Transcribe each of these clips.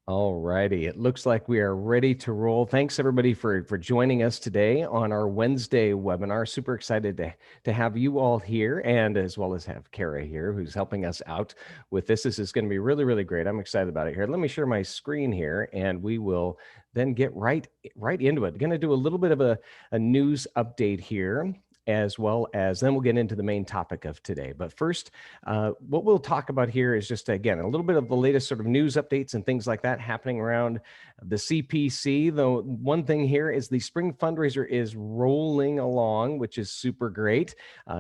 All righty. It looks like we are ready to roll. Thanks everybody for joining us today on our Wednesday webinar. Super excited to have you all here, and as well as have Kara here who's helping us out with this. This is going to be really, really great. I'm excited about it here. Let me share my screen here and we will then get right into it. Going to do a little bit of a news update here, as well as then we'll get into the main topic of today. But first, what we'll talk about here is just, again, a little bit of the latest sort of news updates and things like that happening around the CPC. Though one thing here is the spring fundraiser is rolling along, which is super great.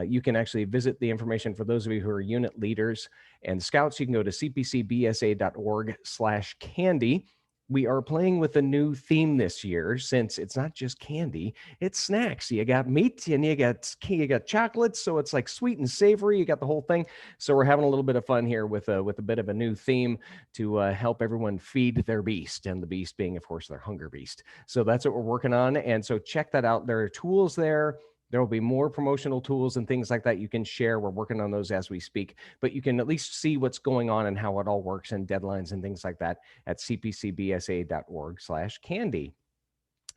You can actually visit the information for those of you who are unit leaders and scouts. You can go to cpcbsa.org/candy. We are playing with a new theme this year, since it's not just candy, it's snacks. You got meat and you got chocolates, so it's like sweet and savory. You got the whole thing. So we're having a little bit of fun here with a bit of a new theme to help everyone feed their beast, and the beast being, of course, their hunger beast. So that's what we're working on, and so check that out. There are tools there. There will be more promotional tools and things like that you can share. We're working on those as we speak, but you can at least see what's going on and how it all works and deadlines and things like that at cpcbsa.org/candy.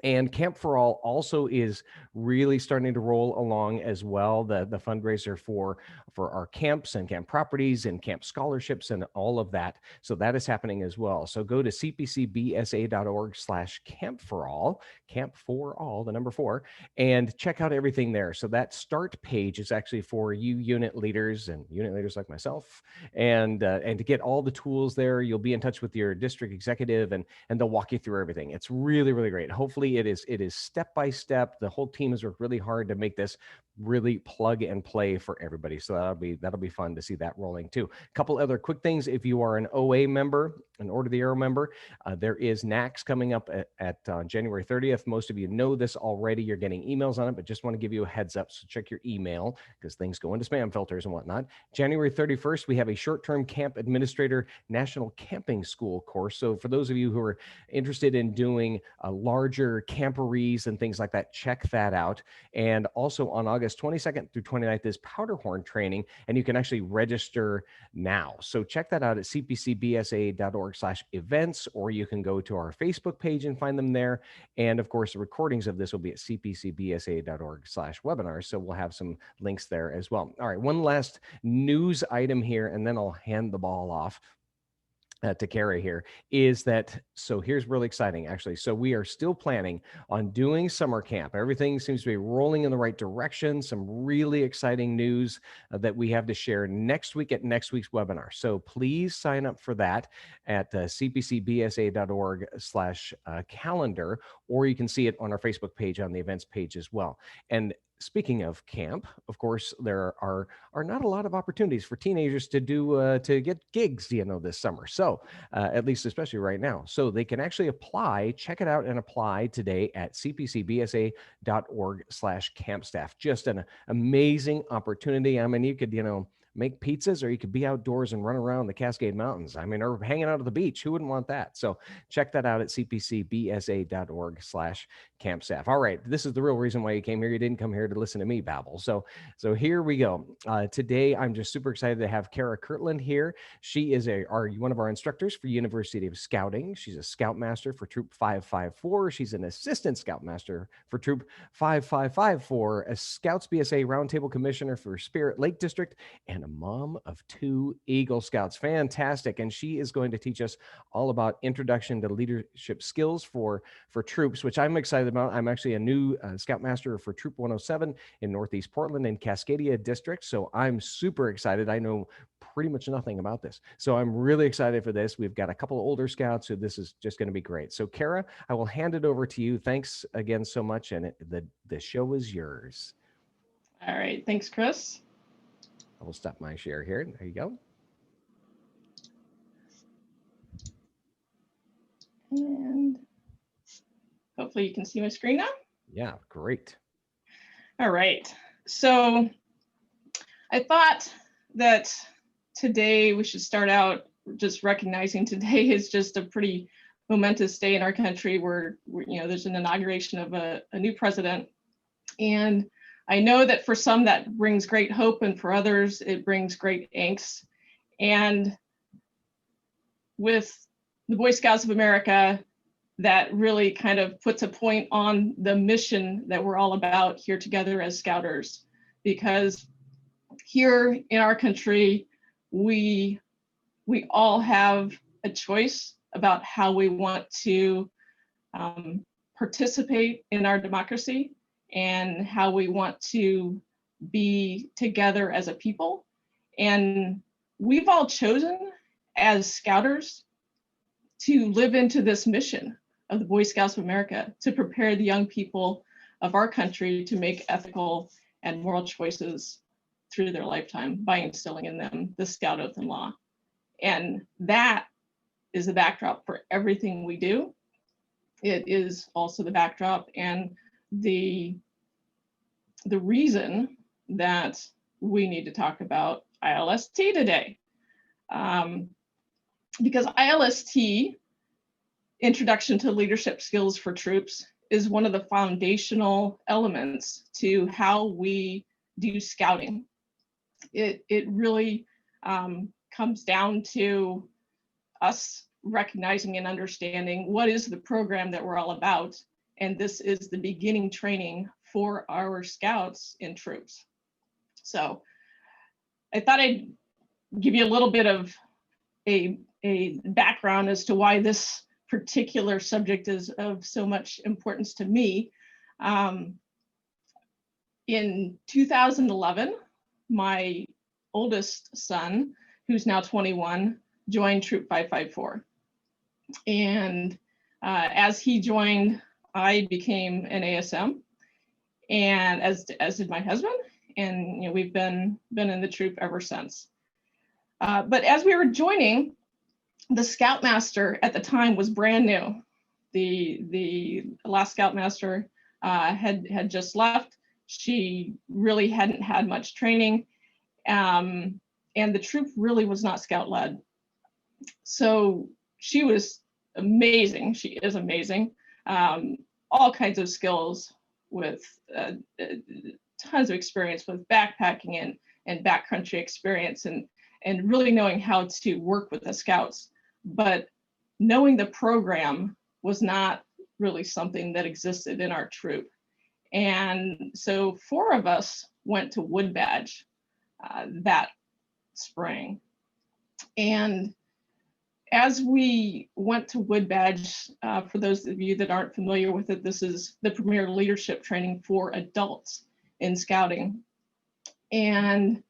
And Camp for All also is really starting to roll along as well. The fundraiser for our camps and camp properties and camp scholarships and all of that. So that is happening as well. So go to cpcbsa.org/camp4all, camp for all, the number 4, and check out everything there. So that start page is actually for you unit leaders and unit leaders like myself, and to get all the tools there. You'll be in touch with your district executive, and they'll walk you through everything. It's really, really great. Hopefully it is step by step. The whole team has worked really hard to make this really plug and play for everybody. So that'll be fun to see that rolling too. A couple other quick things. If you are an OA member, an Order the Arrow member, there is NACS coming up at January 30th. Most of you know this already. You're getting emails on it, but just want to give you a heads up. So check your email, because things go into spam filters and whatnot. January 31st, we have a short-term camp administrator national camping school course. So for those of you who are interested in doing larger camporees and things like that, check that out. And also on August 22nd through 29th is Powderhorn training, and you can actually register now. So check that out at cpcbsa.org/events, or you can go to our Facebook page and find them there. And of course, the recordings of this will be at cpcbsa.org/webinars. So we'll have some links there as well. All right, one last news item here, and then I'll hand the ball off to Kara here, is that, so here's really exciting actually. So we are still planning on doing summer camp. Everything seems to be rolling in the right direction. Some really exciting news that we have to share next week at next week's webinar. So please sign up for that at cpcbsa.org/calendar, or you can see it on our Facebook page on the events page as well. And speaking of camp, of course, there are not a lot of opportunities for teenagers to do to get gigs, this summer. So at least, especially right now. So they can actually apply. Check it out and apply today at cpcbsa.org/campstaff. Just an amazing opportunity. I mean, you could, make pizzas, or you could be outdoors and run around the Cascade Mountains. I mean, or hanging out at the beach. Who wouldn't want that? So check that out at cpcbsa.org/campstaff. All right, this is the real reason why you came here. You didn't come here to listen to me babble. So here we go. Today, I'm just super excited to have Kara Kirtland here. She is one of our instructors for University of Scouting. She's a Scoutmaster for Troop 554. She's an Assistant Scoutmaster for Troop 5554, a Scouts BSA Roundtable Commissioner for Spirit Lake District, and a mom of 2 Eagle Scouts. Fantastic. And she is going to teach us all about introduction to leadership skills for troops, which I'm excited about. I'm actually a new Scoutmaster for Troop 107 in Northeast Portland and Cascadia District. So I'm super excited. I know pretty much nothing about this. So I'm really excited for this. We've got a couple of older scouts, so this is just going to be great. So Kara, I will hand it over to you. Thanks again so much. And the show is yours. All right. Thanks, Chris. I will stop my share here. There you go. And hopefully you can see my screen now. Yeah, great. All right. So I thought that today we should start out just recognizing today is just a pretty momentous day in our country where there's an inauguration of a new president. And I know that for some that brings great hope, and for others it brings great angst. And with the Boy Scouts of America that really kind of puts a point on the mission that we're all about here together as Scouters. Because here in our country, we all have a choice about how we want to participate in our democracy and how we want to be together as a people. And we've all chosen as Scouters to live into this mission of the Boy Scouts of America, to prepare the young people of our country to make ethical and moral choices through their lifetime by instilling in them the Scout Oath and Law. And that is the backdrop for everything we do. It is also the backdrop and the reason that we need to talk about ILST today. Because ILST, Introduction to Leadership Skills for Troops, is one of the foundational elements to how we do scouting. It really comes down to us recognizing and understanding what is the program that we're all about. And this is the beginning training for our scouts in troops. So I thought I'd give you a little bit of a background as to why this particular subject is of so much importance to me. In 2011, my oldest son, who's now 21, joined Troop 554. And as he joined, I became an ASM, and as did my husband. And we've been in the troop ever since. But as we were joining, the Scoutmaster at the time was brand new. The last Scoutmaster had just left. She really hadn't had much training, and the troop really was not Scout-led. So she was amazing. She is amazing. All kinds of skills, with tons of experience with backpacking and backcountry experience, and really knowing how to work with the Scouts. But knowing the program was not really something that existed in our troop. And so 4 of us went to Wood Badge that spring. And as we went to Wood Badge, for those of you that aren't familiar with it, this is the premier leadership training for adults in scouting. And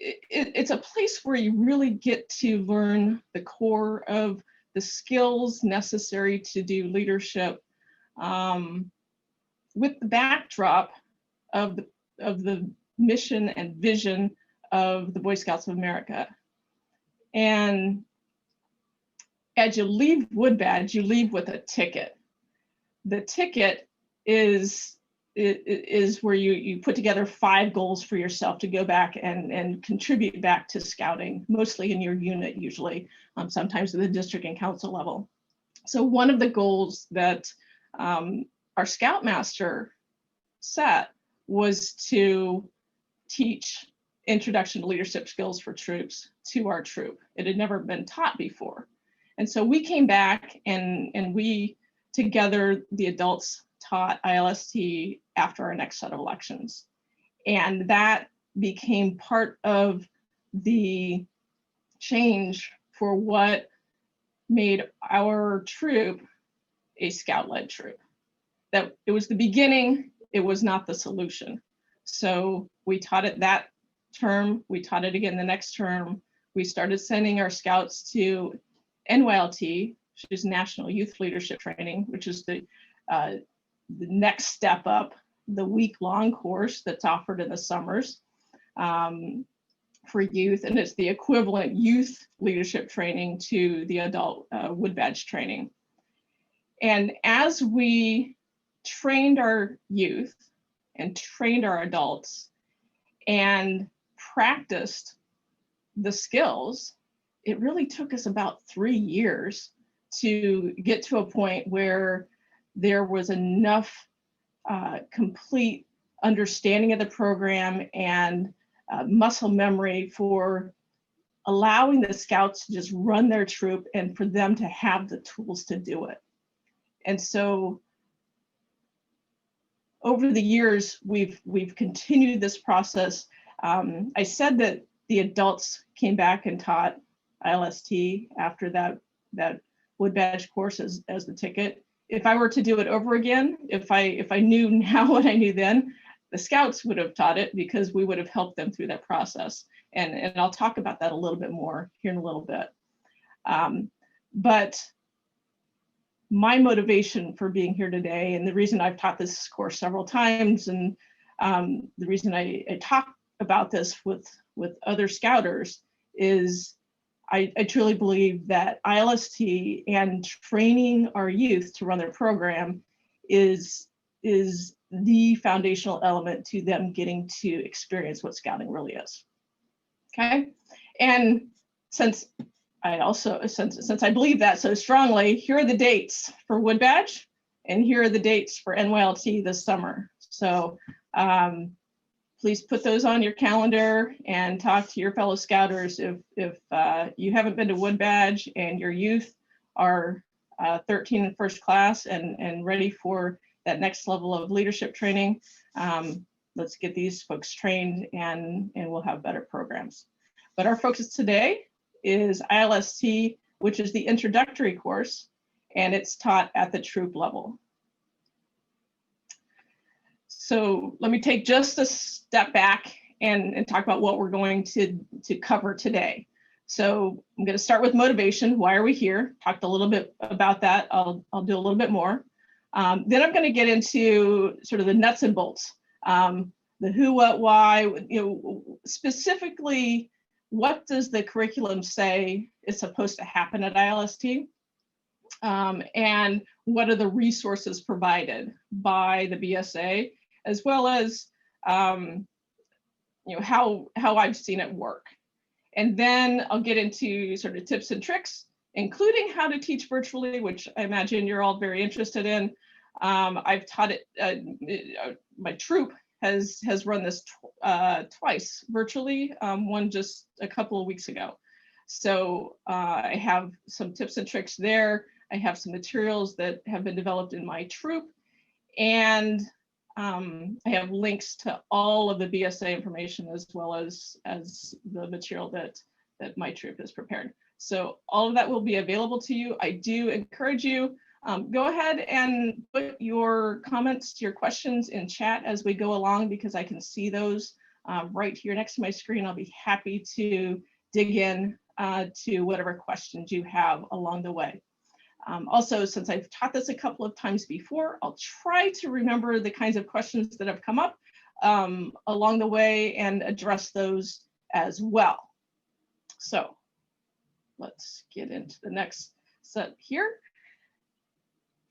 it's a place where you really get to learn the core of the skills necessary to do leadership, with the backdrop of the mission and vision of the Boy Scouts of America. And as you leave Wood Badge, you leave with a ticket. The ticket is where you put together 5 goals for yourself to go back and contribute back to scouting, mostly in your unit usually, sometimes at the district and council level. So one of the goals that our Scoutmaster set was to teach Introduction to Leadership Skills for Troops to our troop. It had never been taught before. And so we came back and we together, the adults, taught ILST after our next set of elections. And that became part of the change for what made our troop a Scout-led troop. That it was the beginning, it was not the solution. So we taught it that term, we taught it again the next term. We started sending our Scouts to NYLT, which is National Youth Leadership Training, which is the next step up, the week-long course that's offered in the summers for youth, and it's the equivalent youth leadership training to the adult Wood Badge training. And as we trained our youth and trained our adults and practiced the skills, it really took us about 3 years to get to a point where there was enough complete understanding of the program and muscle memory for allowing the scouts to just run their troop and for them to have the tools to do it. And so over the years, we've continued this process. I said that the adults came back and taught ILST after that wood badge course as the ticket. If I were to do it over again, if I knew now what I knew then, the scouts would have taught it because we would have helped them through that process. And I'll talk about that a little bit more here in a little bit. But my motivation for being here today, and the reason I've taught this course several times, and the reason I talk about this with other scouters, is I truly believe that ILST and training our youth to run their program is the foundational element to them getting to experience what scouting really is. Okay, and since I believe that so strongly, here are the dates for Wood Badge, and here are the dates for NYLT this summer. So please put those on your calendar and talk to your fellow scouters. If you haven't been to Wood Badge and your youth are 13 in first class and ready for that next level of leadership training, let's get these folks trained and we'll have better programs. But our focus today is ILST, which is the introductory course, and it's taught at the troop level. So let me take just a step back and talk about what we're going to cover today. So I'm going to start with motivation. Why are we here? Talked a little bit about that. I'll do a little bit more. Then I'm going to get into sort of the nuts and bolts, the who, what, why, specifically, what does the curriculum say is supposed to happen at ILST? And what are the resources provided by the BSA, as well as how I've seen it work. And then I'll get into sort of tips and tricks, including how to teach virtually, which I imagine you're all very interested in. I've taught it, my troop has run this twice virtually, one just a couple of weeks ago. So I have some tips and tricks there. I have some materials that have been developed in my troop, and I have links to all of the BSA information as well as the material that my troop has prepared. So all of that will be available to you. I do encourage you, go ahead and put your comments, your questions in chat as we go along, because I can see those right here next to my screen. I'll be happy to dig in to whatever questions you have along the way. Also, since I've taught this a couple of times before, I'll try to remember the kinds of questions that have come up along the way and address those as well. So let's get into the next set here.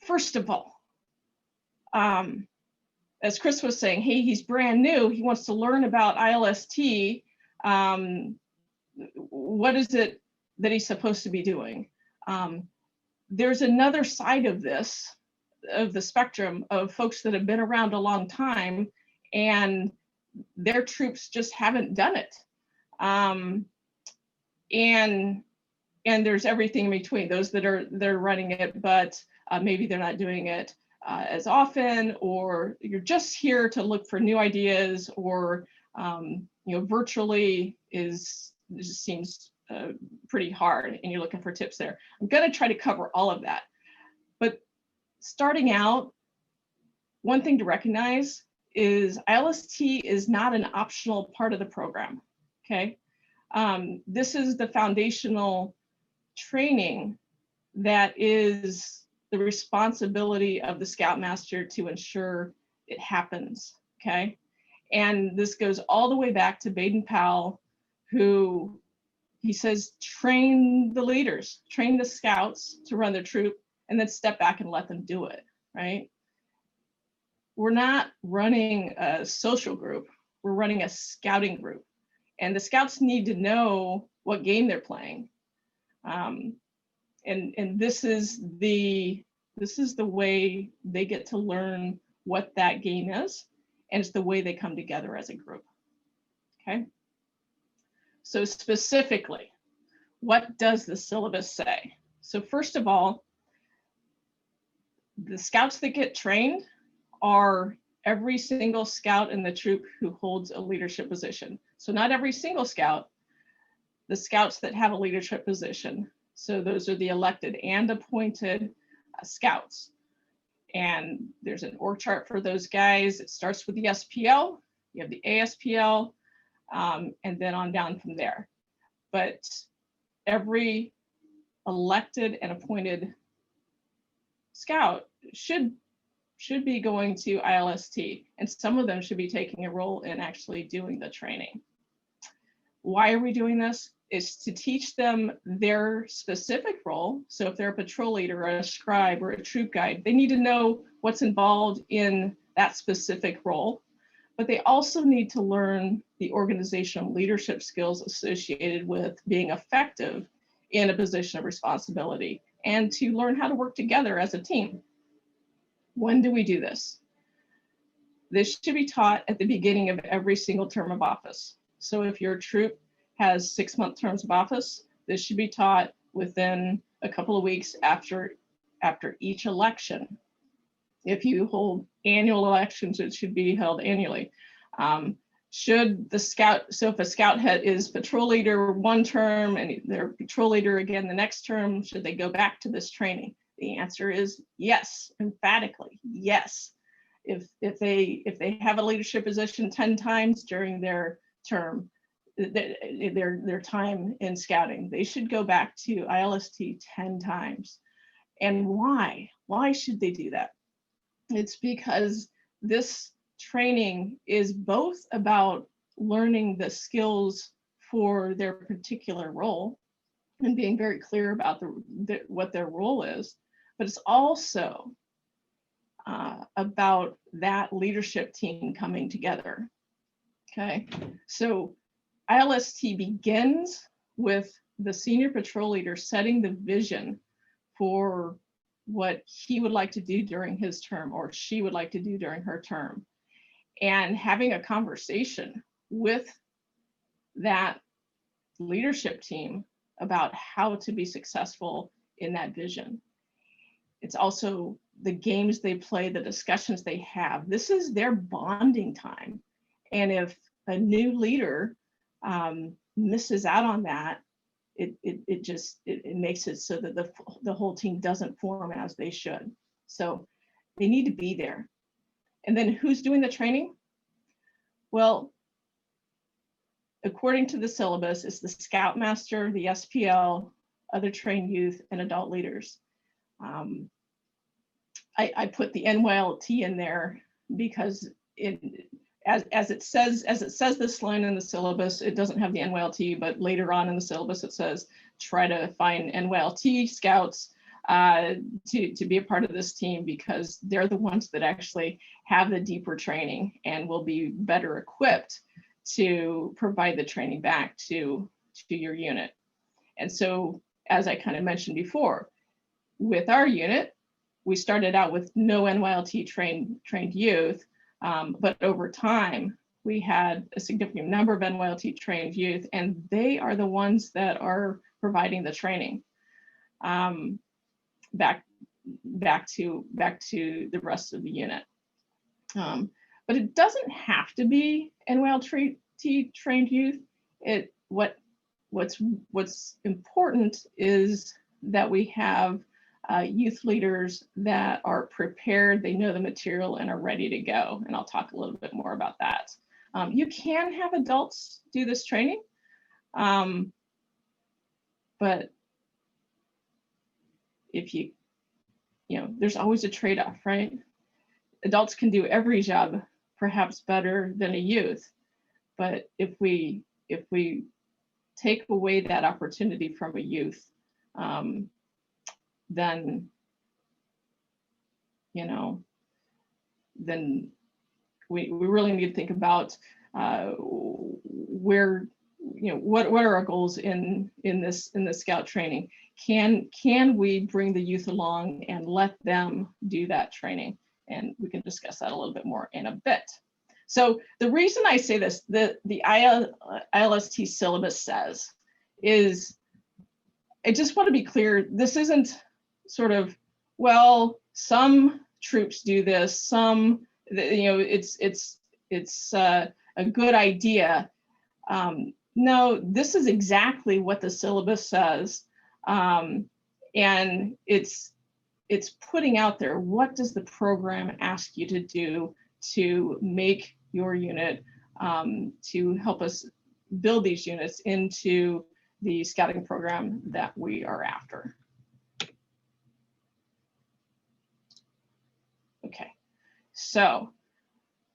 First of all, as Chris was saying, hey, he's brand new. He wants to learn about ILST. What is it that he's supposed to be doing? There's another side of this, of the spectrum, of folks that have been around a long time and their troops just haven't done it. And there's everything in between, those that they're running it, but maybe they're not doing it as often, or you're just here to look for new ideas, or virtually just seems pretty hard and you're looking for tips there. I'm going to try to cover all of that. But starting out, one thing to recognize is ILST is not an optional part of the program, okay? This is the foundational training that is the responsibility of the Scoutmaster to ensure it happens, okay? And this goes all the way back to Baden-Powell, who he says, train the leaders, train the scouts to run their troop, and then step back and let them do it, right? We're not running a social group, we're running a scouting group. And the scouts need to know what game they're playing. And this is the way they get to learn what that game is, and it's the way they come together as a group, okay? So specifically, what does the syllabus say? So first of all, the scouts that get trained are every single scout in the troop who holds a leadership position. So not every single scout, the scouts that have a leadership position. So those are the elected and appointed scouts. And there's an org chart for those guys. It starts with the SPL, you have the ASPL, and then on down from there. But every elected and appointed scout should be going to ILST, and some of them should be taking a role in actually doing the training. Why are we doing this? It's to teach them their specific role. So if they're a patrol leader or a scribe or a troop guide, they need to know what's involved in that specific role. But they also need to learn the organizational leadership skills associated with being effective in a position of responsibility, and to learn how to work together as a team. When do we do this? This should be taught at the beginning of every single term of office. So if your troop has 6-month terms of office, this should be taught within a couple of weeks after each election. If you hold annual elections, it should be held annually. Should the scout, so if a scout head is patrol leader one term and they're patrol leader again the next term, should they go back to this training? The answer is yes, emphatically, yes. If they have a leadership position 10 times during their term, their time in scouting, they should go back to ILST 10 times. And why? Why should they do that? It's because this training is both about learning the skills for their particular role and being very clear about what their role is, but it's also about that leadership team coming together. Okay, so ILST begins with the senior patrol leader setting the vision for what he would like to do during his term or she would like to do during her term, and having a conversation with that leadership team about how to be successful in that vision. It's also the games they play, the discussions they have. This is their bonding time. And if a new leader misses out on that, it makes it so that the whole team doesn't form as they should. So they need to be there. And then who's doing the training? Well, according to the syllabus, it's the Scoutmaster, the SPL, other trained youth, and adult leaders. I put the NYLT in there because as it says this line in the syllabus, it doesn't have the NYLT, but later on in the syllabus it says try to find NYLT scouts to be a part of this team, because they're the ones that actually have the deeper training and will be better equipped to provide the training back to your unit. And so, as I kind of mentioned before, with our unit, we started out with no NYLT trained youth, but over time, we had a significant number of NYLT trained youth, and they are the ones that are providing the training back to the rest of the unit. But it doesn't have to be NYLT trained youth. What's important is that we have youth leaders that are prepared, they know the material and are ready to go. And I'll talk a little bit more about that. You can have adults do this training, but if you know, there's always a trade-off, right? Adults can do every job perhaps better than a youth, but if we take away that opportunity from a youth, then then we really need to think about where, what are our goals in this scout training? Can we bring the youth along and let them do that training? And we can discuss that a little bit more in a bit. So the reason I say this, the ILST syllabus says, is I just want to be clear, this isn't sort of, well, some troops do this, some, it's a good idea. No, this is exactly what the syllabus says. And it's putting out there, what does the program ask you to do to make your unit, to help us build these units into the scouting program that we are after. Okay, so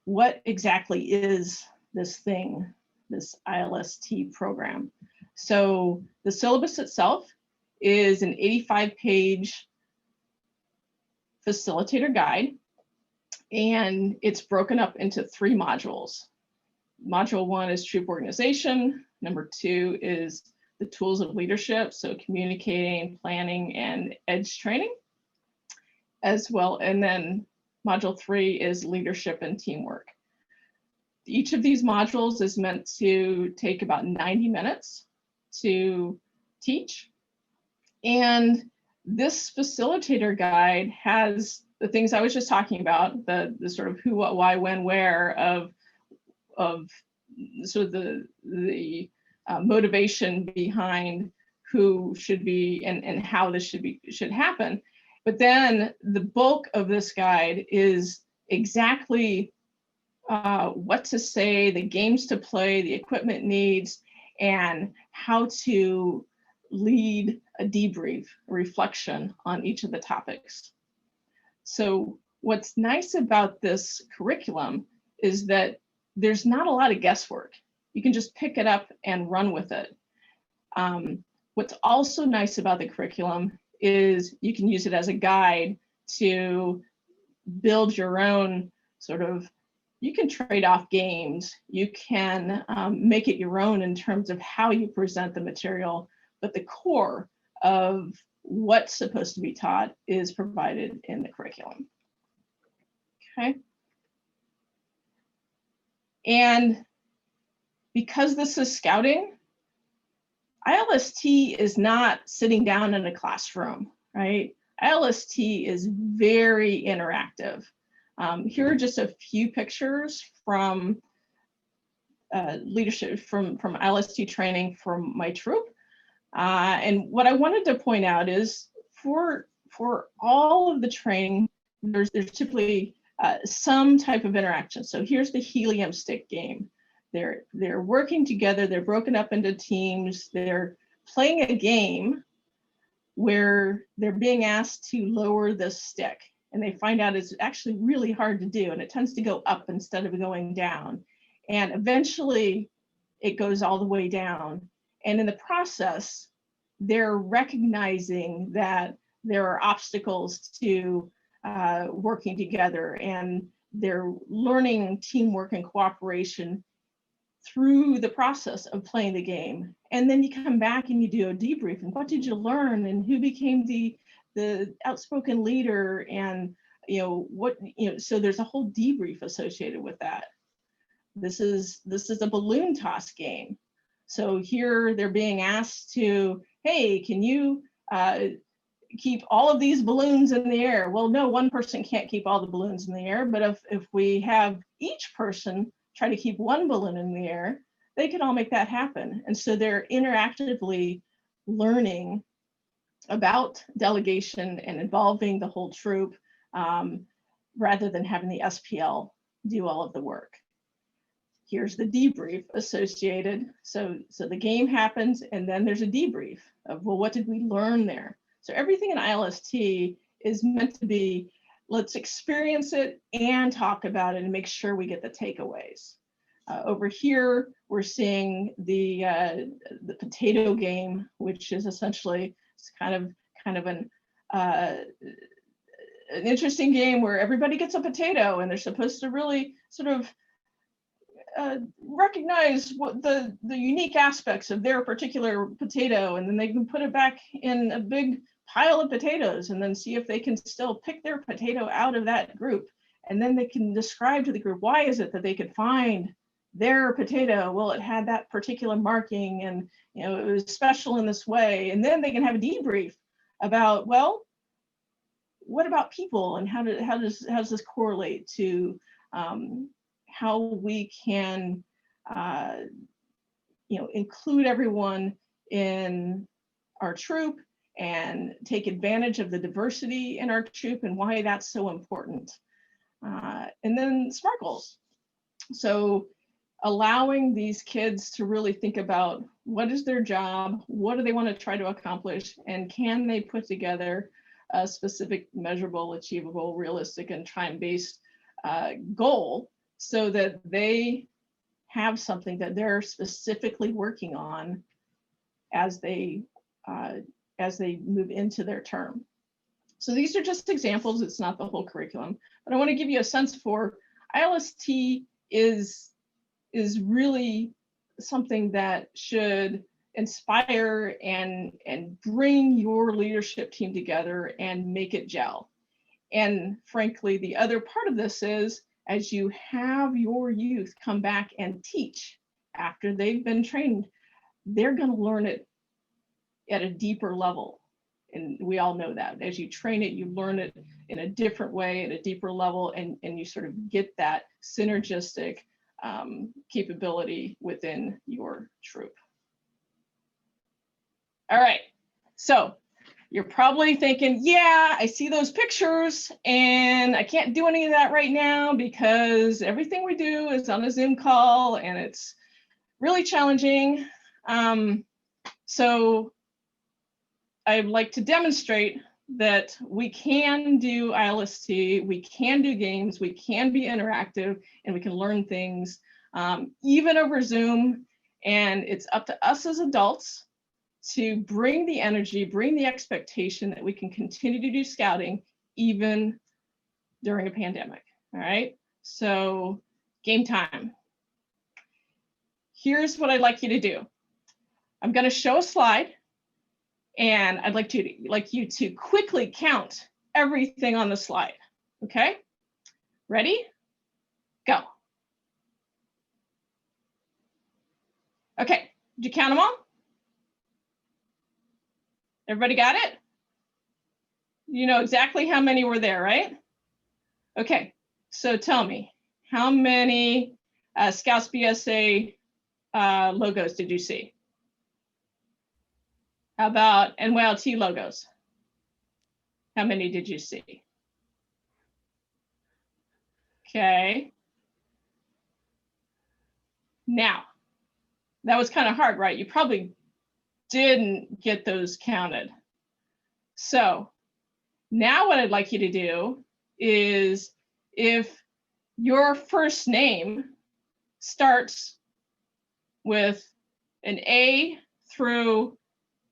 what exactly is this thing, this ILST program? So the syllabus itself is an 85-page facilitator guide, and it's broken up into 3 modules. Module 1 is troop organization. Number 2 is the tools of leadership, so communicating, planning, and edge training, as well. And then module 3 is leadership and teamwork. Each of these modules is meant to take about 90 minutes to teach. And this facilitator guide has the things I was just talking about, the sort of who, what, why, when, where of sort of the motivation behind who should be and how this should happen. But then the bulk of this guide is exactly what to say, the games to play, the equipment needs, and how to lead a debrief, a reflection on each of the topics. So what's nice about this curriculum is that there's not a lot of guesswork. You can just pick it up and run with it. What's also nice about the curriculum is you can use it as a guide to build your own sort of, you can trade off games, you can make it your own in terms of how you present the material, but the core of what's supposed to be taught is provided in the curriculum. Okay. And because this is scouting, ILST is not sitting down in a classroom, right? ILST is very interactive. Here are just a few pictures from leadership, from ILST training from my troop. And what I wanted to point out is for all of the training, there's typically some type of interaction. So here's the helium stick game. They're working together, they're broken up into teams, they're playing a game where they're being asked to lower the stick. And they find out it's actually really hard to do, and it tends to go up instead of going down. And eventually it goes all the way down. And in the process, they're recognizing that there are obstacles to working together, and they're learning teamwork and cooperation through the process of playing the game. And then you come back and you do a debrief, and what did you learn, and who became the outspoken leader, and so there's a whole debrief associated with that. This is a balloon toss game. So here they're being asked to, hey, can you keep all of these balloons in the air? Well, no, one person can't keep all the balloons in the air, but if we have each person try to keep one balloon in the air, they can all make that happen. And so they're interactively learning about delegation and involving the whole troop, rather than having the SPL do all of the work. Here's the debrief associated. So the game happens, and then there's a debrief of, well, what did we learn there? So everything in ILST is meant to be, let's experience it and talk about it and make sure we get the takeaways. Over here, we're seeing the potato game, which is essentially kind of an interesting game where everybody gets a potato, and they're supposed to really sort of recognize what the unique aspects of their particular potato, and then they can put it back in a big pile of potatoes and then see if they can still pick their potato out of that group. And then they can describe to the group, why is it that they could find their potato, well, it had that particular marking and, you know, it was special in this way. And then they can have a debrief about, well, what about people and how does this correlate to how we can you know, include everyone in our troop and take advantage of the diversity in our troop and why that's so important. And then SMART goals. So allowing these kids to really think about what is their job, what do they want to try to accomplish, and can they put together a specific, measurable, achievable, realistic, and time-based goal so that they have something that they're specifically working on as they move into their term. So these are just examples. It's not the whole curriculum, but I want to give you a sense for ILST is really something that should inspire and bring your leadership team together and make it gel. And frankly, the other part of this is, as you have your youth come back and teach after they've been trained, they're going to learn it at a deeper level. And we all know that as you train it, you learn it in a different way at a deeper level, and you sort of get that synergistic capability within your troop. All right, so you're probably thinking, yeah, I see those pictures and I can't do any of that right now because everything we do is on a Zoom call and it's really challenging. So I'd like to demonstrate that we can do ILST, we can do games, we can be interactive, and we can learn things even over Zoom. And it's up to us as adults to bring the energy, bring the expectation that we can continue to do scouting even during a pandemic. All right, so game time. Here's what I'd like you to do. I'm going to show a slide, and I'd like you to quickly count everything on the slide. Okay, ready? Go. Okay, did you count them all? Everybody got it? You know exactly how many were there, right? Okay, so tell me, how many Scouts BSA logos did you see? How about NYLT logos? How many did you see? Okay. Now, that was kind of hard, right? You probably didn't get those counted. So now what I'd like you to do is, if your first name starts with an A through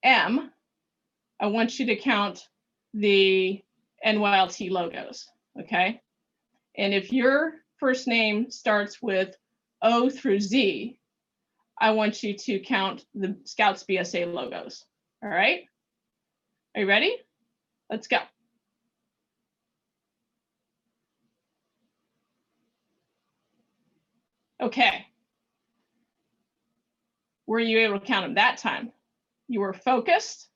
M, I want you to count the NYLT logos, okay? And if your first name starts with O through Z, I want you to count the Scouts BSA logos, all right? Are you ready? Let's go. Okay. Were you able to count them that time? You were focused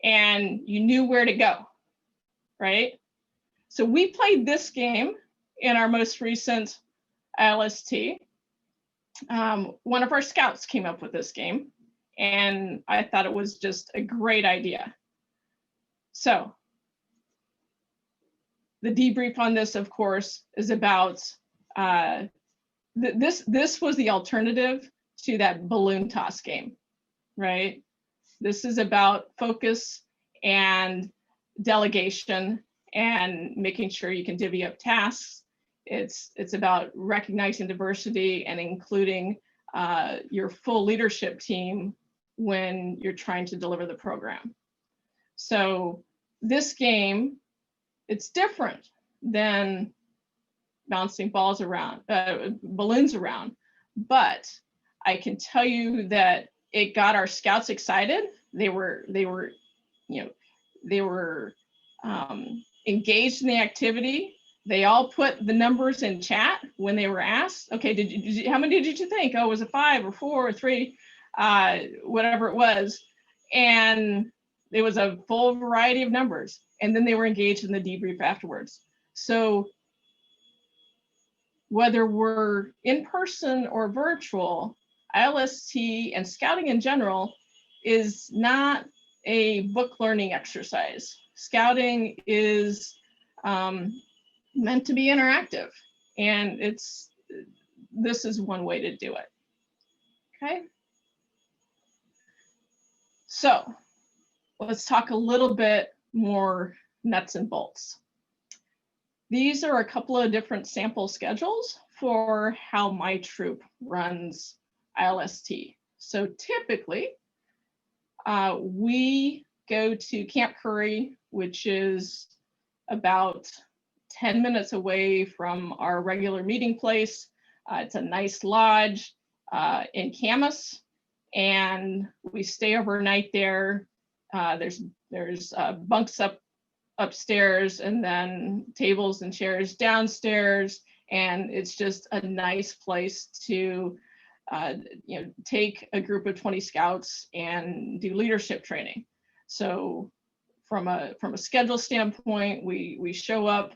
and you knew where to go, right? So we played this game in our most recent ILST. One of our scouts came up with this game, and I thought it was just a great idea. So the debrief on this, of course, is about this was the alternative to that balloon toss game, right? This is about focus and delegation and making sure you can divvy up tasks. It's about recognizing diversity and including your full leadership team when you're trying to deliver the program. So this game, it's different than bouncing balls around, balloons around, but I can tell you that it got our scouts excited. They were engaged in the activity. They all put the numbers in chat when they were asked. Okay, how many did you think? Oh, was it 5 or 4 or 3, whatever it was. And it was a full variety of numbers. And then they were engaged in the debrief afterwards. So whether we're in person or virtual, ILST and scouting in general is not a book learning exercise. Scouting is meant to be interactive, and this is one way to do it. Okay, so let's talk a little bit more nuts and bolts. These are a couple of different sample schedules for how my troop runs ILST. So typically, we go to Camp Curry, which is about 10 minutes away from our regular meeting place. It's a nice lodge in Camas, and we stay overnight there. There's bunks upstairs, and then tables and chairs downstairs, and it's just a nice place to take a group of 20 scouts and do leadership training. So from a schedule standpoint, we show up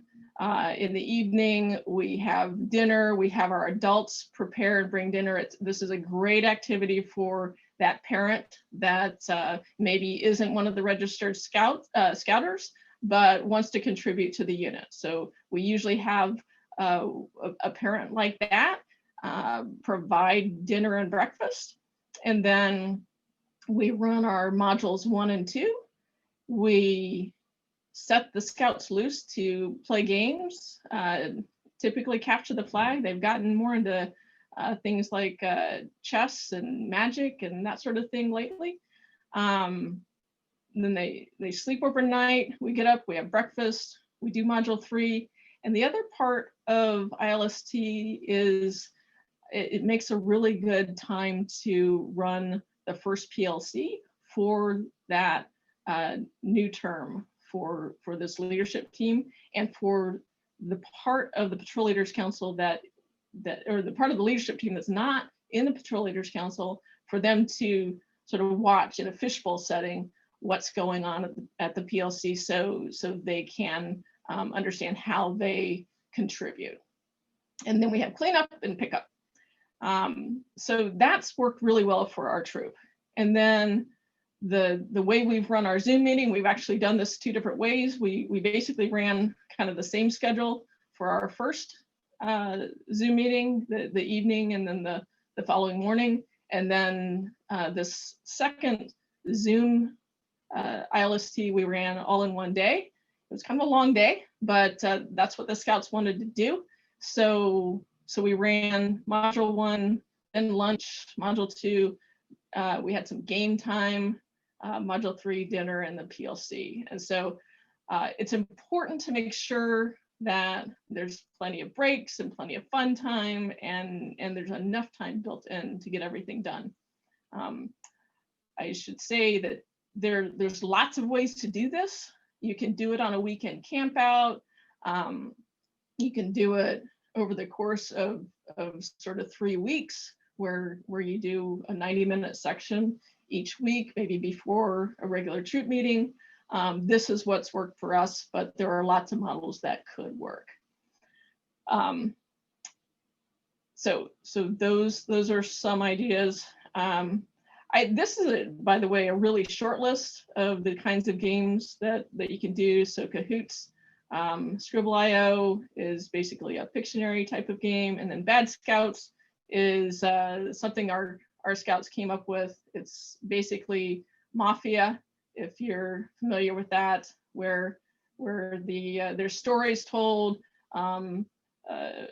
in the evening, we have dinner, we have our adults prepare and bring dinner. This is a great activity for that parent that maybe isn't one of the registered scouters, but wants to contribute to the unit. So we usually have a parent like that provide dinner and breakfast. And then we run our modules 1 and 2. We set the scouts loose to play games, typically capture the flag. They've gotten more into things like chess and magic and that sort of thing lately. Then they sleep overnight. We get up, we have breakfast, we do module 3. And the other part of ILST is it makes a really good time to run the first PLC for that new term for this leadership team, and for the part of the Patrol Leaders Council or the part of the leadership team that's not in the Patrol Leaders Council, for them to sort of watch in a fishbowl setting what's going on at the PLC, so they can understand how they contribute. And then we have cleanup and pickup. So that's worked really well for our troop. And then the way we've run our Zoom meeting, we've actually done this 2 different ways. We basically ran kind of the same schedule for our first Zoom meeting, the evening, and then the following morning. And then this second Zoom ILST we ran all in one day. It was kind of a long day, but that's what the scouts wanted to do. So we ran module 1, then lunch, module 2. We had some game time, module 3, dinner, and the PLC. And so it's important to make sure that there's plenty of breaks and plenty of fun time, and there's enough time built in to get everything done. I should say that there's lots of ways to do this. You can do it on a weekend camp out. You can do it over the course of sort of 3 weeks, where you do a 90-minute section each week, maybe before a regular troop meeting. This is what's worked for us, but there are lots of models that could work. So those are some ideas. This is, by the way, a really short list of the kinds of games that you can do. So Kahoots, Scribble.io is basically a Pictionary type of game, and then Bad Scouts is something our scouts came up with. It's basically Mafia, if you're familiar with that, where there's stories told. A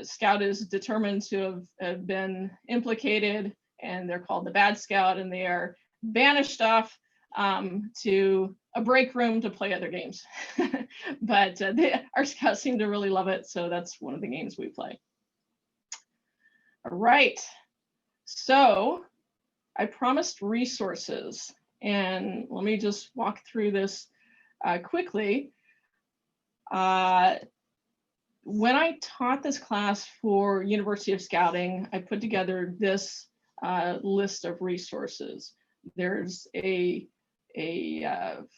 scout is determined to have been implicated, and they're called the Bad Scout, and they are banished off to a break room to play other games. But our scouts seem to really love it, so that's one of the games we play. All right, so I promised resources, and let me just walk through this quickly. when I taught this class for University of Scouting, I put together this list of resources. There's a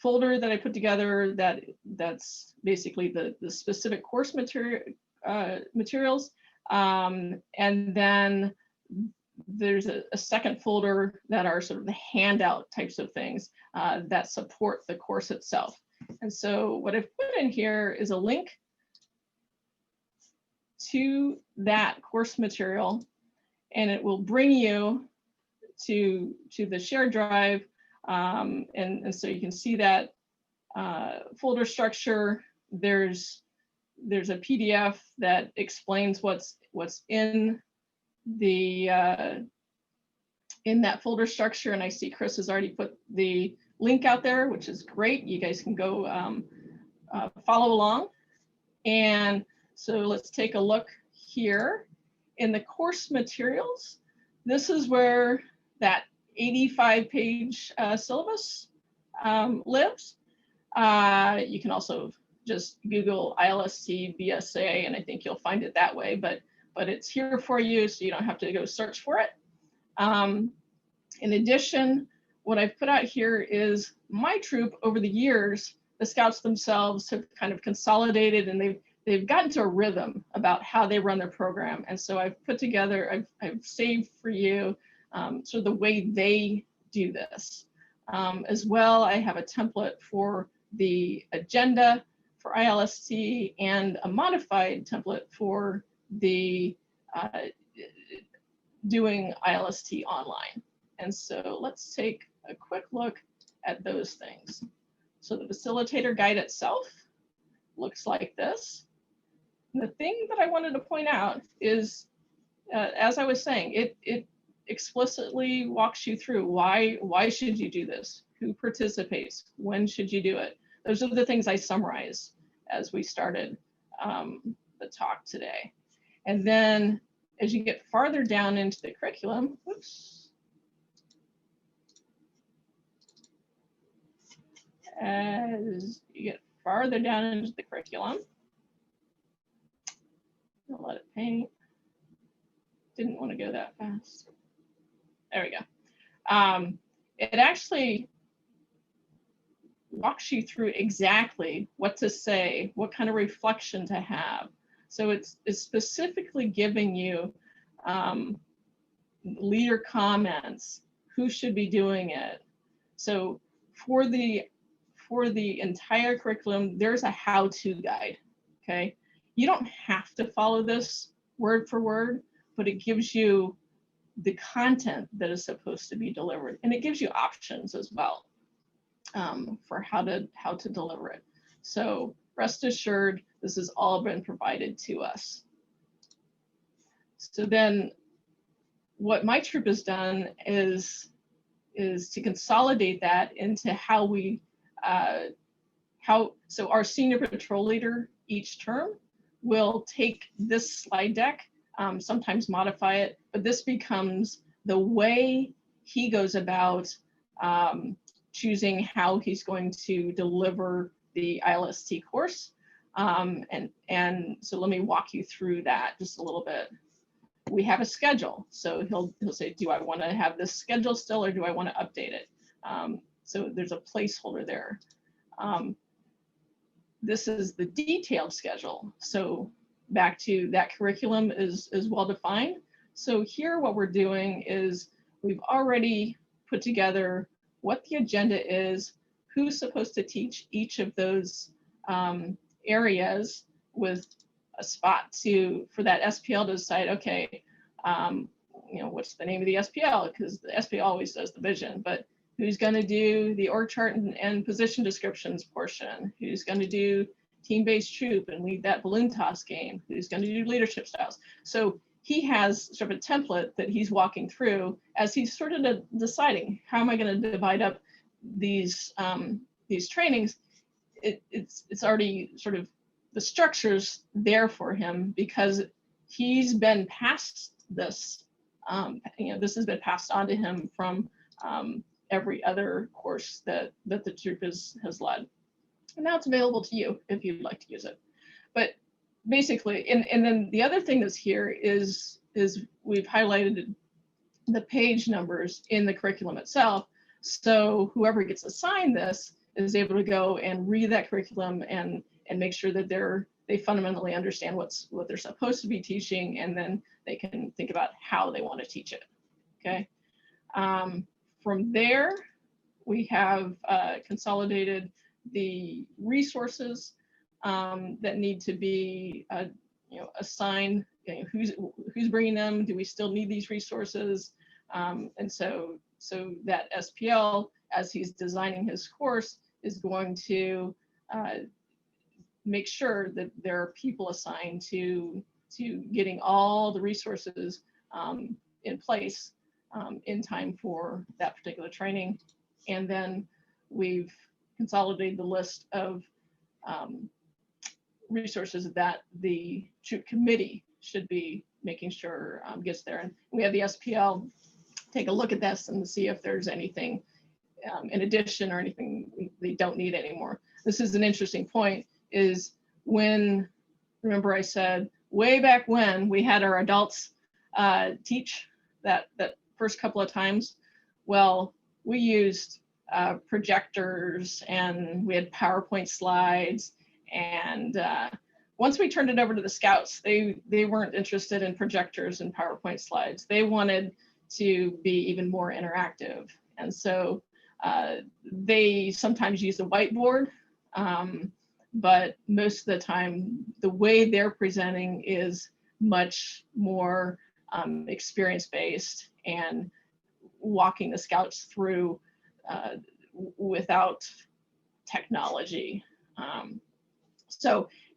folder that I put together that's basically the specific course materials, and then there's a second folder that are sort of the handout types of things that support the course itself. And so what I've put in here is a link to that course material, and it will bring you to the shared drive. And so you can see that folder structure. There's a PDF that explains what's in the in that folder structure, and I see Chris has already put the link out there, which is great. You guys can go follow along. And so let's take a look here in the course materials. This is where that 85-page syllabus lives. You can also just Google ILST BSA, and I think you'll find it that way, but it's here for you, so you don't have to go search for it. In addition, what I've put out here is my troop over the years. The Scouts themselves have kind of consolidated, and they've gotten to a rhythm about how they run their program. And so I've put together, I've saved for you sort of the way they do this. As well, I have a template for the agenda for ILST and a modified template for the doing ILST online. And so let's take a quick look at those things. So the facilitator guide itself looks like this. And the thing that I wanted to point out is, as I was saying, it explicitly walks you through why should you do this? Who participates? When should you do it? Those are the things I summarized as we started the talk today. And then as you get farther down into the curriculum, as you get farther down into the curriculum, I'll let it paint. Didn't want to go that fast. There we go. It actually walks you through exactly what to say, what kind of reflection to have. So it's specifically giving you leader comments, who should be doing it. So for the entire curriculum, there's a how-to guide, okay? You don't have to follow this word for word, but it gives you the content that is supposed to be delivered, and it gives you options as well for how to deliver it. So rest assured, this has all been provided to us. So then what my troop has done is to consolidate that into how we so our senior patrol leader each term will take this slide deck, sometimes modify it, but this becomes the way he goes about choosing how he's going to deliver the ILST course. And so let me walk you through that just a little bit. We have a schedule. So he'll say, do I want to have this schedule still, or do I want to update it? So there's a placeholder there. This is the detailed schedule. So back to that curriculum is well defined. So here what we're doing is we've already put together what the agenda is, who's supposed to teach each of those areas, with a spot for that SPL to decide, okay, what's the name of the SPL? Because the SPL always does the vision, but who's going to do the org chart and position descriptions portion? Who's going to do team-based troop and lead that balloon toss game? Who's going to do leadership styles? So he has sort of a template that he's walking through as he's sort of deciding, how am I going to divide up these trainings? It's already sort of, the structure's there for him because he's been past this. This has been passed on to him from every other course that the troop has led. And now it's available to you if you'd like to use it. But basically, and then the other thing that's here is we've highlighted the page numbers in the curriculum itself. So whoever gets assigned this is able to go and read that curriculum and make sure that they fundamentally understand what they're supposed to be teaching, and then they can think about how they want to teach it. Okay. From there, we have consolidated the resources that need to be assigned. Who's bringing them? Do we still need these resources? And so that SPL, as he's designing his course, is going to make sure that there are people assigned to getting all the resources in place in time for that particular training. And then we've consolidated the list of resources that the troop committee should be making sure gets there. And we have the SPL take a look at this and see if there's anything in addition or anything they don't need anymore. This is an interesting point, is when, remember I said way back when we had our adults teach that first couple of times, well, we used projectors and we had PowerPoint slides, and once we turned it over to the scouts, they weren't interested in projectors and PowerPoint slides. They wanted to be even more interactive. And so they sometimes use a whiteboard, but most of the time, the way they're presenting is much more experience-based and walking the scouts through without technology.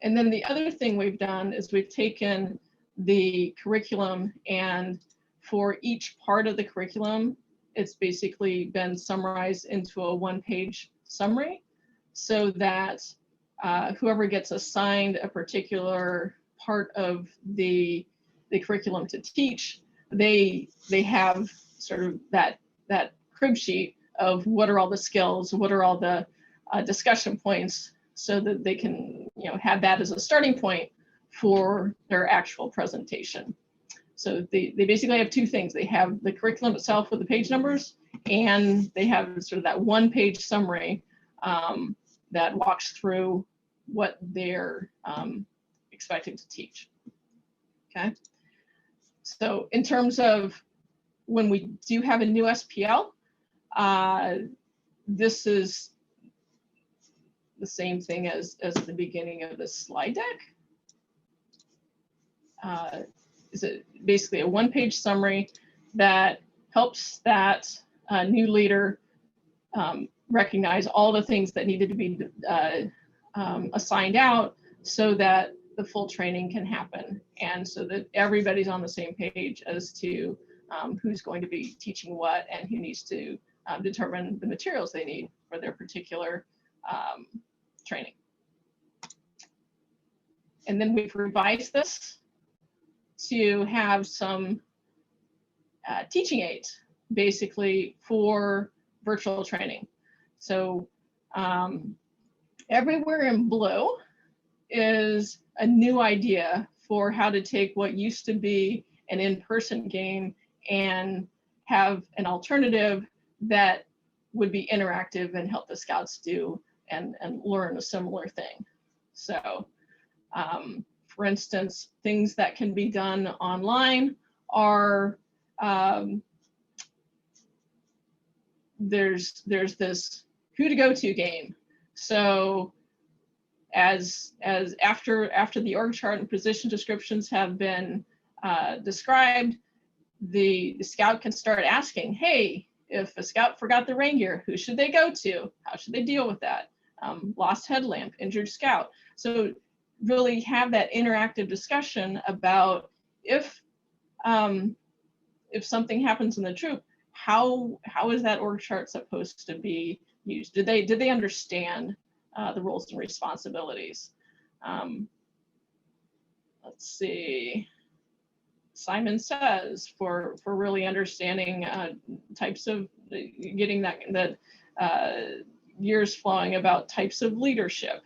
And then the other thing we've done is we've taken the curriculum, and for each part of the curriculum, it's basically been summarized into a one-page summary, so that whoever gets assigned a particular part of the curriculum to teach, they have sort of that crib sheet of what are all the skills, what are all the discussion points, so that they can have that as a starting point for their actual presentation. So they basically have two things. They have the curriculum itself with the page numbers, and they have sort of that one-page summary that walks through what they're expecting to teach. Okay. So in terms of when we do have a new SPL, this is the same thing as the beginning of the slide deck. Is it basically a one-page summary that helps that new leader recognize all the things that needed to be assigned out, so that the full training can happen, and so that everybody's on the same page as to who's going to be teaching what, and who needs to determine the materials they need for their particular training. And then we've revised this to have some teaching aids, basically, for virtual training. So everywhere in blue is a new idea for how to take what used to be an in-person game and have an alternative that would be interactive and help the scouts do and learn a similar thing. So for instance, things that can be done online are there's this who to go to game. So as after the org chart and position descriptions have been described, the scout can start asking, hey, if a scout forgot the rain gear, who should they go to? How should they deal with that? Lost headlamp, injured scout. So really have that interactive discussion about if something happens in the troop, how is that org chart supposed to be used? Did they understand the roles and responsibilities? Let's see. Simon says for really understanding types of getting that gears flowing about types of leadership.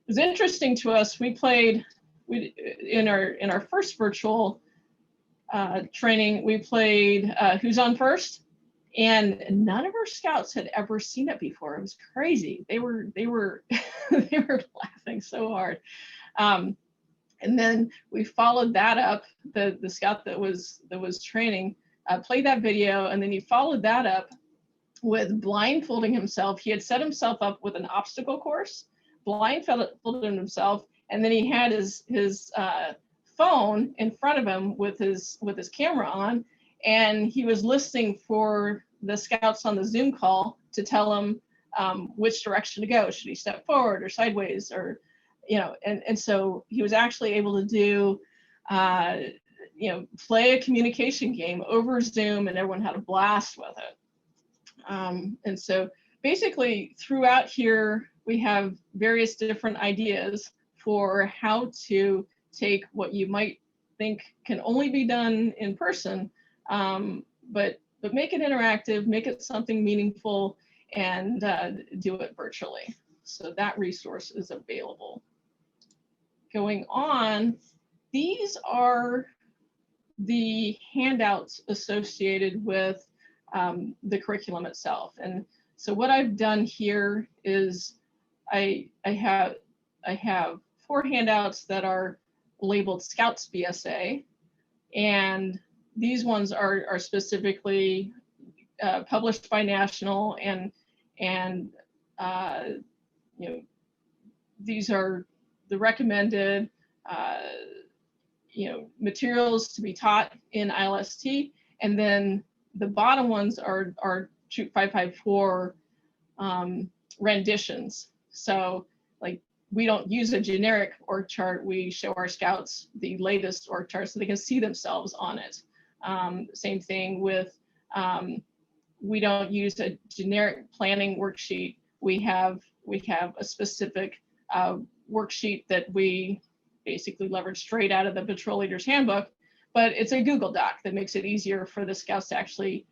was interesting to us. We in our first virtual training, we played Who's on First, and none of our scouts had ever seen it before. It was crazy. They were they were laughing so hard. And then we followed that up. The scout that was training played that video, and then he followed that up with blindfolding himself. He had set himself up with an obstacle course, blindfolded himself, and then he had his phone in front of him with his camera on, and he was listening for the scouts on the Zoom call to tell him which direction to go. Should he step forward or sideways, or and so he was actually able to do play a communication game over Zoom, and everyone had a blast with it. And so basically throughout here, we have various different ideas for how to take what you might think can only be done in person, but make it interactive, make it something meaningful, and do it virtually. So that resource is available. Going on, these are the handouts associated with the curriculum itself. And so what I've done here is I have 4 handouts that are labeled Scouts BSA, and these ones are specifically published by National, and these are the recommended materials to be taught in ILST, and then the bottom ones are Troop 554 renditions. So like, we don't use a generic org chart. We show our scouts the latest org chart so they can see themselves on it. Same thing with, we don't use a generic planning worksheet. We have a specific worksheet that we basically leverage straight out of the Patrol Leader's Handbook, but it's a Google Doc that makes it easier for the scouts to actually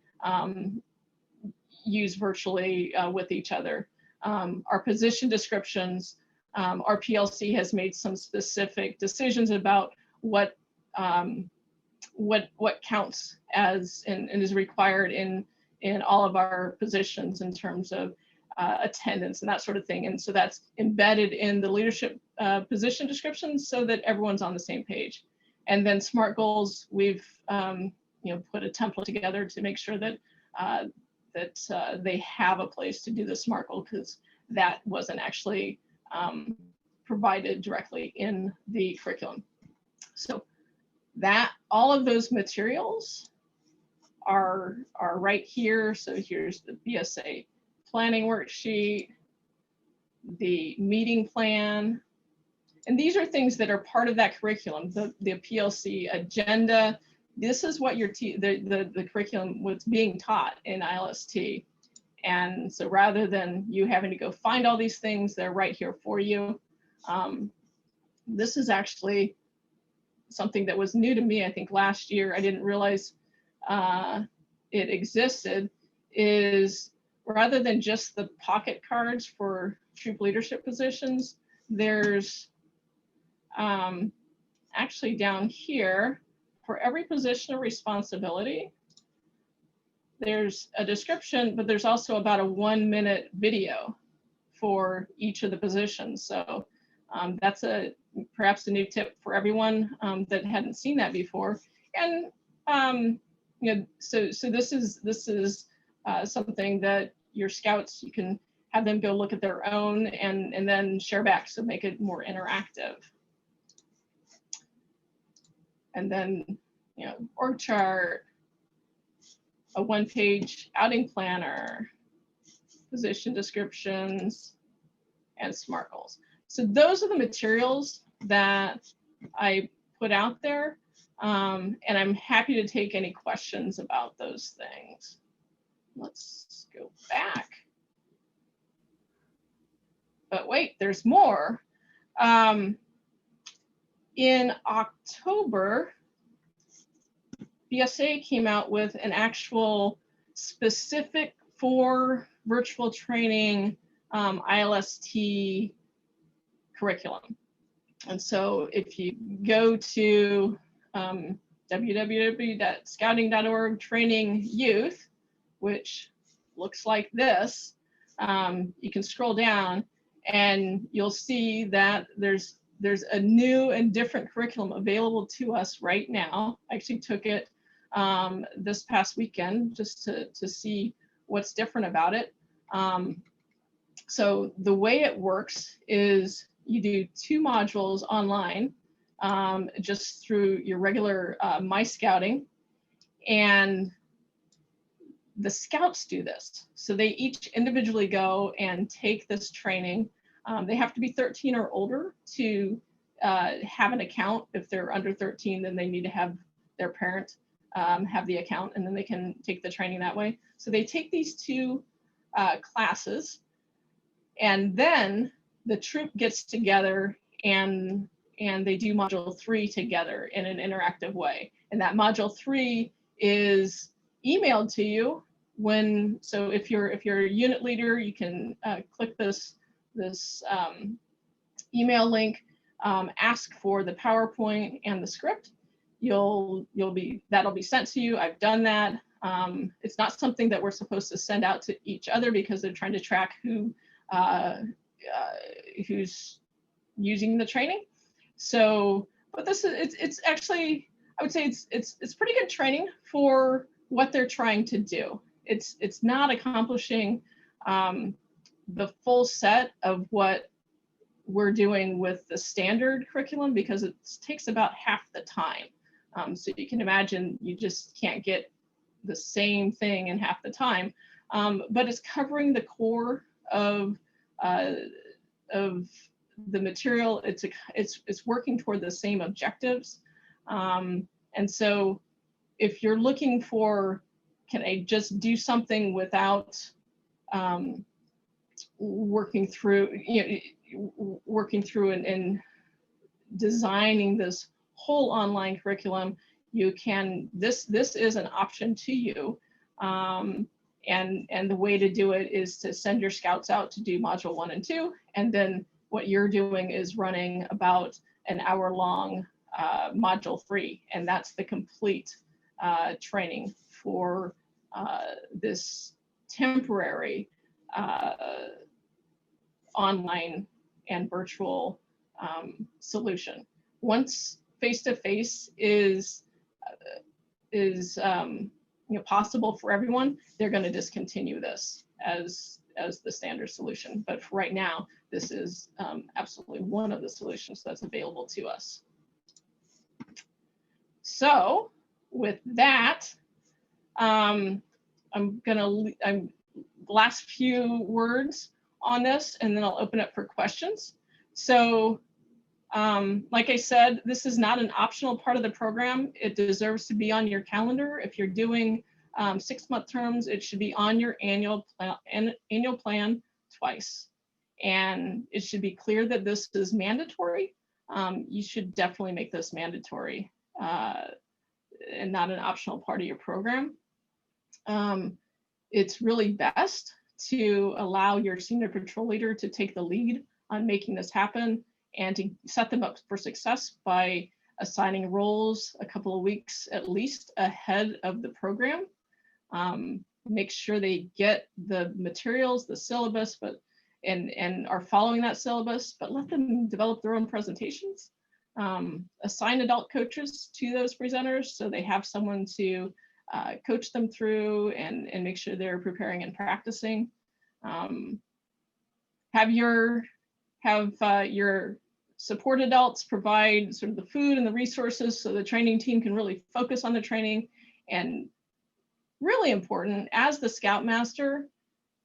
use virtually with each other. Our position descriptions, our PLC has made some specific decisions about what counts as and is required in all of our positions in terms of attendance and that sort of thing. And so that's embedded in the leadership position descriptions so that everyone's on the same page. And then SMART goals, we've put a template together to make sure that they have a place to do the SMART goal, because that wasn't actually provided directly in the curriculum. So that all of those materials are right here. So here's the BSA planning worksheet, the meeting plan, and these are things that are part of that curriculum. The PLC agenda. This is what the curriculum was being taught in ILST. And so rather than you having to go find all these things, they're right here for you. This is actually something that was new to me. I think last year I didn't realize it existed, is rather than just the pocket cards for troop leadership positions, there's actually down here, for every position of responsibility, there's a description, but there's also about a 1-minute video for each of the positions. So that's perhaps a new tip for everyone that hadn't seen that before. And so this is something that your scouts, you can have them go look at their own and then share back, so make it more interactive. And then, org chart, a 1-page outing planner, position descriptions, and SMART goals. So those are the materials that I put out there, and I'm happy to take any questions about those things. Let's go back. But wait, there's more. In October, BSA came out with an actual specific for virtual training ILST curriculum. And so if you go to www.scouting.org training youth, which looks like this, you can scroll down and you'll see that there's a new and different curriculum available to us right now. I actually took it this past weekend just to see what's different about it. So the way it works is you do 2 modules online just through your regular My Scouting, and the scouts do this. So they each individually go and take this training. They have to be 13 or older to have an account. If they're under 13, then they need to have their parent have the account, and then they can take the training that way. So they take these 2 classes, and then the troop gets together and they do module 3 together in an interactive way. And that module 3 is emailed to you when, so if you're a unit leader, you can click this email link, ask for the PowerPoint and the script. That'll be sent to you. I've done that. It's not something that we're supposed to send out to each other because they're trying to track who's using the training. So, but this is, it's actually, I would say it's pretty good training for what they're trying to do. It's not accomplishing the full set of what we're doing with the standard curriculum because it takes about half the time. So you can imagine you just can't get the same thing in half the time, but it's covering the core of the material. It's working toward the same objectives. And so if you're looking for, can I just do something without working through and designing this whole online curriculum, you can, this is an option to you. And the way to do it is to send your scouts out to do module 1 and 2. And then what you're doing is running about an hour-long module 3. And that's the complete training for this temporary online and virtual solution. Once face-to-face is possible for everyone, they're going to discontinue this as the standard solution. But for right now, this is absolutely one of the solutions that's available to us. So with that, I'm last few words on this, and then I'll open up for questions. So like I said, this is not an optional part of the program. It deserves to be on your calendar. If you're doing 6-month terms, it should be on your annual plan twice. And it should be clear that this is mandatory. You should definitely make this mandatory and not an optional part of your program. It's really best to allow your senior patrol leader to take the lead on making this happen and to set them up for success by assigning roles a couple of weeks at least ahead of the program. Make sure they get the materials, the syllabus, and are following that syllabus, but let them develop their own presentations. Assign adult coaches to those presenters so they have someone to coach them through and make sure they're preparing and practicing. Have your support adults provide sort of the food and the resources so the training team can really focus on the training. And really important, as the Scoutmaster,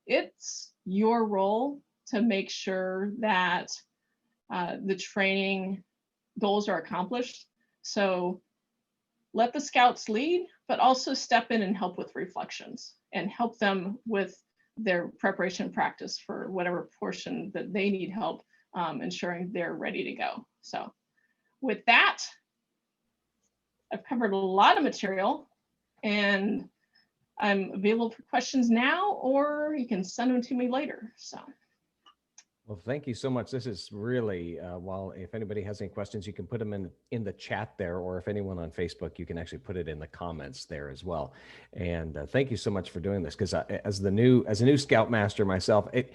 it's your role to make sure that the training goals are accomplished. So let the scouts lead, but also step in and help with reflections and help them with their preparation practice for whatever portion that they need help ensuring they're ready to go. So with that, I've covered a lot of material and I'm available for questions now, or you can send them to me later. So. Well, thank you so much. This is really, while if anybody has any questions, you can put them in the chat there, or if anyone on Facebook, you can actually put it in the comments there as well. And thank you so much for doing this, because as a new Scoutmaster myself, it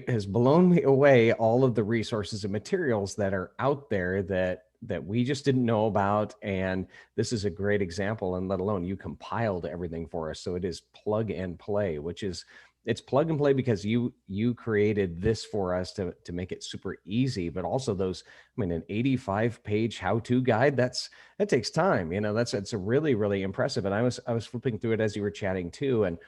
has blown me away, all of the resources and materials that are out there that we just didn't know about. And this is a great example, and let alone you compiled everything for us. So it is plug and play, which is, it's plug and play because you created this for us to make it super easy. But also those, I mean, an 85-page how-to guide, that takes time. That's a really, really impressive. And I was flipping through it as you were chatting too, and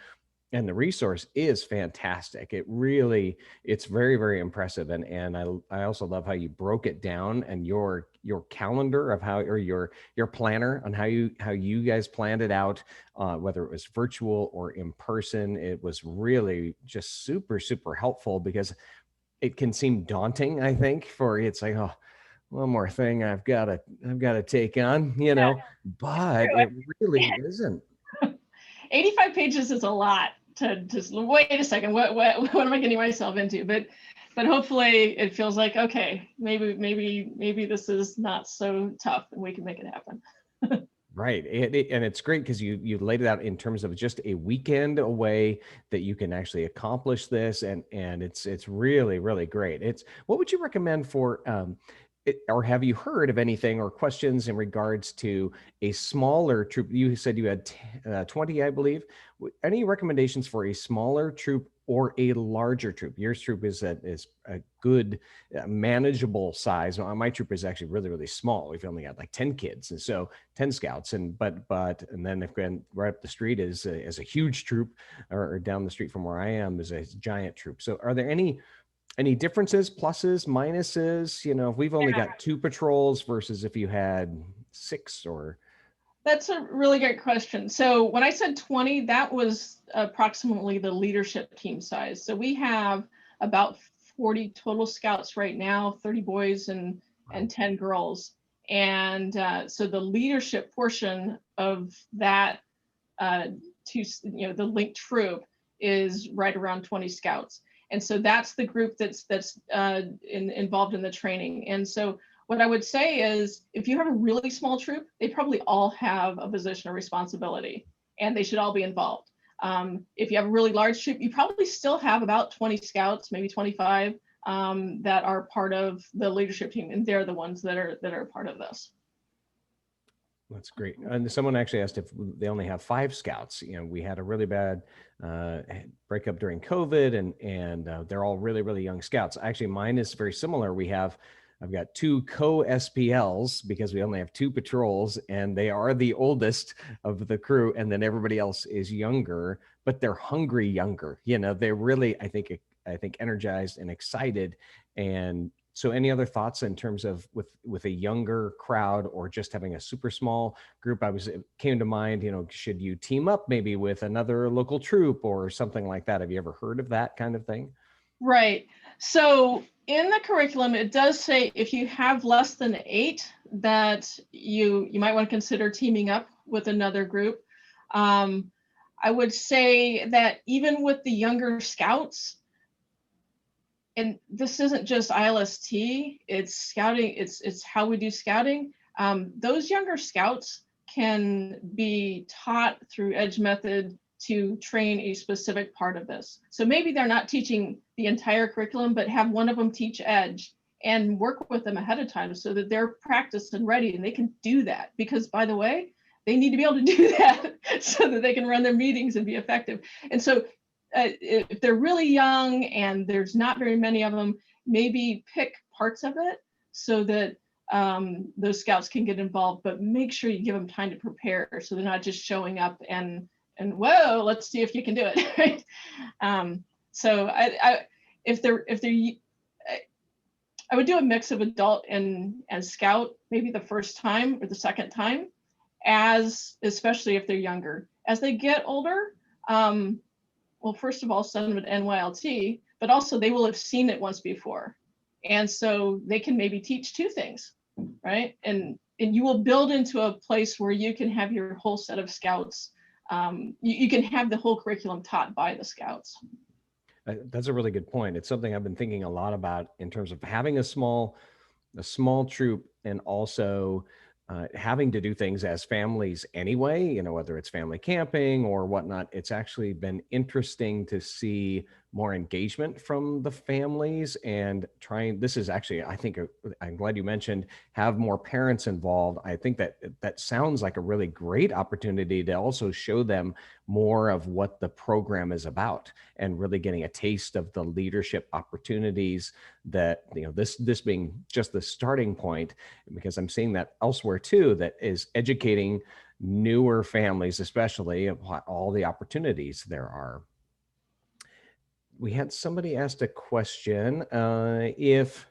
the resource is fantastic. It's very, very impressive. And I also love how you broke it down, and your calendar of how, or your planner on how you guys planned it out, whether it was virtual or in person. It was really just super, super helpful, because it can seem daunting, I think, it's like, oh, one more thing I've got to take on, but it really isn't. 85 pages is a lot to just wait a second. What am I getting myself into? But hopefully it feels like, okay, maybe this is not so tough and we can make it happen. Right. And it's great because you laid it out in terms of just a weekend away that you can actually accomplish this. And it's really, really great. What would you recommend for, or have you heard of anything or questions in regards to a smaller troop? You said you had 20, I believe. Any recommendations for a smaller troop or a larger troop? Your troop is a good, manageable size. My troop is actually really, really small. We've only got like 10 kids, and so 10 scouts. And then if right up the street is a huge troop, or down the street from where I am is a giant troop. So are there any differences, pluses, minuses? If we've only got 2 patrols versus if you had 6 or... That's a really great question. So when I said 20, that was approximately the leadership team size. So we have about 40 total scouts right now, 30 boys and 10 girls. And so the leadership portion of that the linked troop is right around 20 scouts. And so that's the group that's involved in the training. And so what I would say is, if you have a really small troop, they probably all have a position of responsibility, and they should all be involved. If you have a really large troop, you probably still have about 20 scouts, maybe 25, that are part of the leadership team, and they're the ones that are part of this. That's great. And someone actually asked if they only have 5 scouts. We had a really bad breakup during COVID, and they're all really, really young scouts. Actually, mine is very similar. I've got 2 co-SPLs because we only have 2 patrols, and they are the oldest of the crew, and then everybody else is younger, but they're hungry younger. They're really, I think, energized and excited. And so any other thoughts in terms of with a younger crowd, or just having a super small group? It came to mind, should you team up maybe with another local troop or something like that? Have you ever heard of that kind of thing? Right. So in the curriculum, it does say if you have less than 8, that you might want to consider teaming up with another group. I would say that even with the younger scouts, and this isn't just ILST, it's scouting, it's how we do scouting. Those younger scouts can be taught through Edge method to train a specific part of this. So maybe they're not teaching the entire curriculum, but have one of them teach Edge and work with them ahead of time so that they're practiced and ready, and they can do that. Because, by the way, they need to be able to do that so that they can run their meetings and be effective. And so if they're really young and there's not very many of them, maybe pick parts of it so that those scouts can get involved, but make sure you give them time to prepare so they're not just showing up and whoa, let's see if you can do it. Right? So I would do a mix of adult and scout, maybe the first time or the second time, especially if they're younger. As they get older, well, first of all, send them to NYLT, but also they will have seen it once before. And so they can maybe teach 2 things, right? And you will build into a place where you can have your whole set of scouts. You can have the whole curriculum taught by the scouts. That's a really good point. It's something I've been thinking a lot about in terms of having a small troop, and also having to do things as families anyway, whether it's family camping or whatnot. It's actually been interesting to see more engagement from the families, and this is actually, I think, I'm glad you mentioned have more parents involved. I think that sounds like a really great opportunity to also show them more of what the program is about, and really getting a taste of the leadership opportunities that, this being just the starting point, because I'm seeing that elsewhere too, that is educating newer families, especially, of all the opportunities there are. We had somebody asked a question, if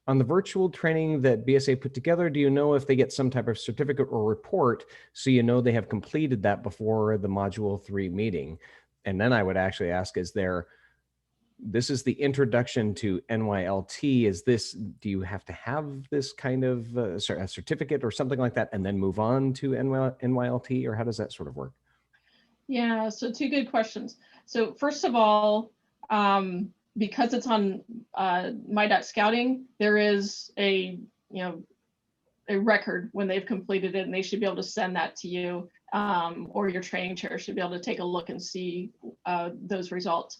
on the virtual training that BSA put together, do you know if they get some type of certificate or report so they have completed that before the Module 3 meeting? And then I would actually ask, this is the introduction to NYLT. Do you have to have this kind of a certificate or something like that and then move on to NYLT, or how does that sort of work? Yeah, so two good questions. So first of all, because it's on my.scouting, there is a record when they've completed it, and they should be able to send that to you, or your training chair should be able to take a look and see those results.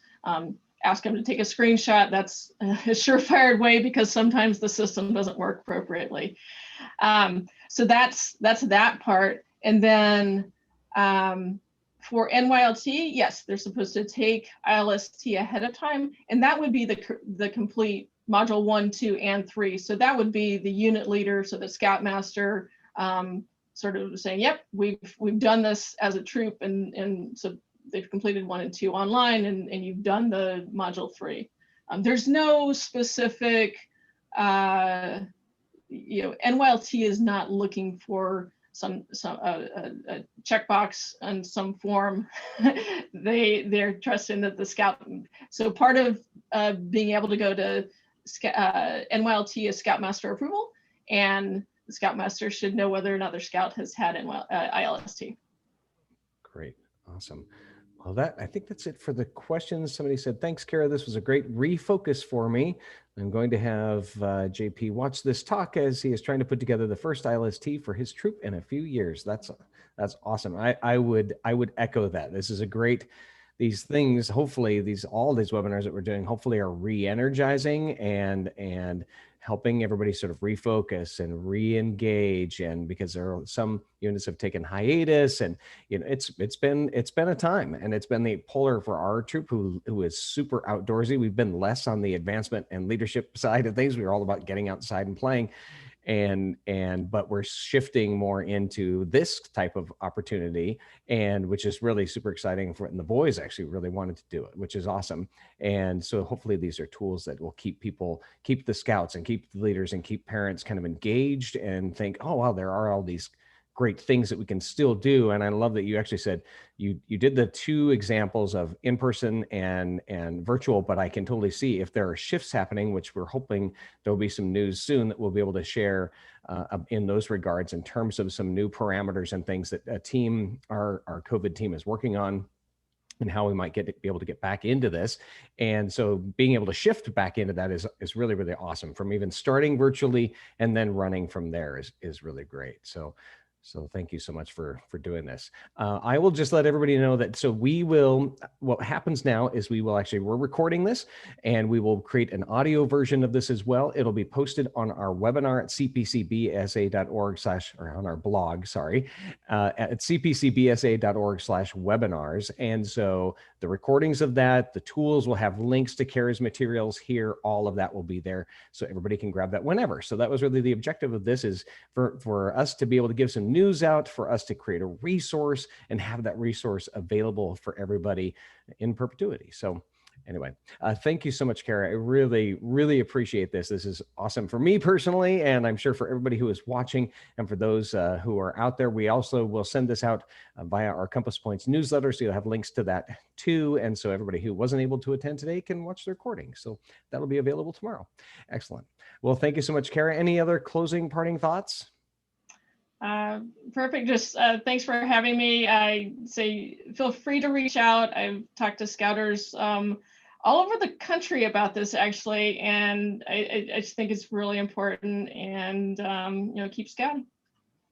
Ask them to take a screenshot. That's a surefire way, because sometimes the system doesn't work appropriately. So that's that part. And then for NYLT, yes, they're supposed to take ILST ahead of time, and that would be the complete module 1, 2, and 3. So that would be the unit leader, so the scoutmaster, sort of saying, yep, we've done this as a troop, and so they've completed 1 and 2 online, and you've done the module 3. There's no specific, NYLT is not looking for some a checkbox on some form. They're trusting that the scout. So part of being able to go to NYLT is Scoutmaster approval, and the Scoutmaster should know whether another scout has had ILST. Great, awesome. Well, I think that's it for the questions. Somebody said, thanks, Kara. This was a great refocus for me. I'm going to have JP watch this talk as he is trying to put together the first ILST for his troop in a few years. That's awesome. I would echo that. This is a great, these things, hopefully all these webinars that we're doing, hopefully are re-energizing and helping everybody sort of refocus and re-engage. And because there are some units have taken hiatus, and it's been a time, and it's been the polar for our troop who is super outdoorsy. We've been less on the advancement and leadership side of things. We were all about getting outside and playing. But we're shifting more into this type of opportunity, and which is really super exciting and the boys actually really wanted to do it, which is awesome. And so hopefully these are tools that will keep the scouts and keep the leaders and keep parents kind of engaged and think, oh, wow, there are all these great things that we can still do. And I love that you actually said you did the 2 examples of in-person and virtual, but I can totally see if there are shifts happening, which we're hoping there'll be some news soon that we'll be able to share in those regards, in terms of some new parameters and things that our COVID team is working on, and how we might be able to get back into this. And so being able to shift back into that is really, really awesome. From even starting virtually and then running from there is really great. So thank you so much for doing this. I will just let everybody know that, what happens now is we're recording this, and we will create an audio version of this as well. It'll be posted on our webinar at cpcbsa.org or on our blog, at cpcbsa.org/webinars. And so the recordings of that, the tools will have links to Kara's materials here. All of that will be there, so everybody can grab that whenever. So that was really the objective of this, is for us to be able to give some news out, for us to create a resource and have that resource available for everybody in perpetuity. So anyway, thank you so much, Kara. I really, really appreciate this. This is awesome for me personally, and I'm sure for everybody who is watching, and for those who are out there. We also will send this out via our Compass Points newsletter, so you'll have links to that too. And so everybody who wasn't able to attend today can watch the recording. So that'll be available tomorrow. Excellent. Well, thank you so much, Kara. Any other closing parting thoughts? Perfect. Just thanks for having me. I say feel free to reach out. I've talked to scouters all over the country about this, actually, and I just think it's really important, and keep scouting.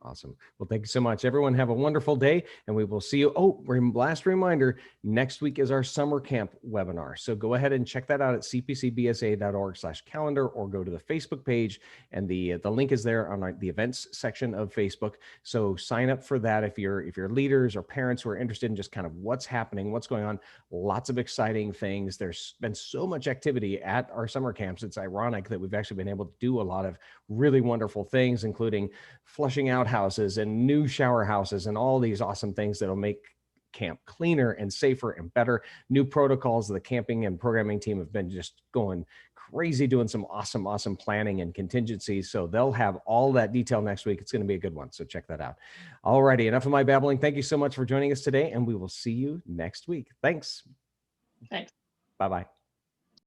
Awesome. Well, thank you so much. Everyone have a wonderful day, and we will see you. Oh, last reminder, next week is our summer camp webinar. So go ahead and check that out at cpcbsa.org/calendar, or go to the Facebook page, and the link is there on the events section of Facebook. So sign up for that if you're leaders or parents who are interested in just kind of what's happening, what's going on. Lots of exciting things. There's been so much activity at our summer camps. It's ironic that we've actually been able to do a lot of really wonderful things, including flushing out houses and new shower houses and all these awesome things that'll make camp cleaner and safer and better. New protocols. The camping and programming team have been just going crazy doing some awesome planning and contingencies. So they'll have all that detail next week. It's going to be a good one. So check that out. All righty. Enough of my babbling. Thank you so much for joining us today, and we will see you next week. Thanks. Thanks. Bye-bye.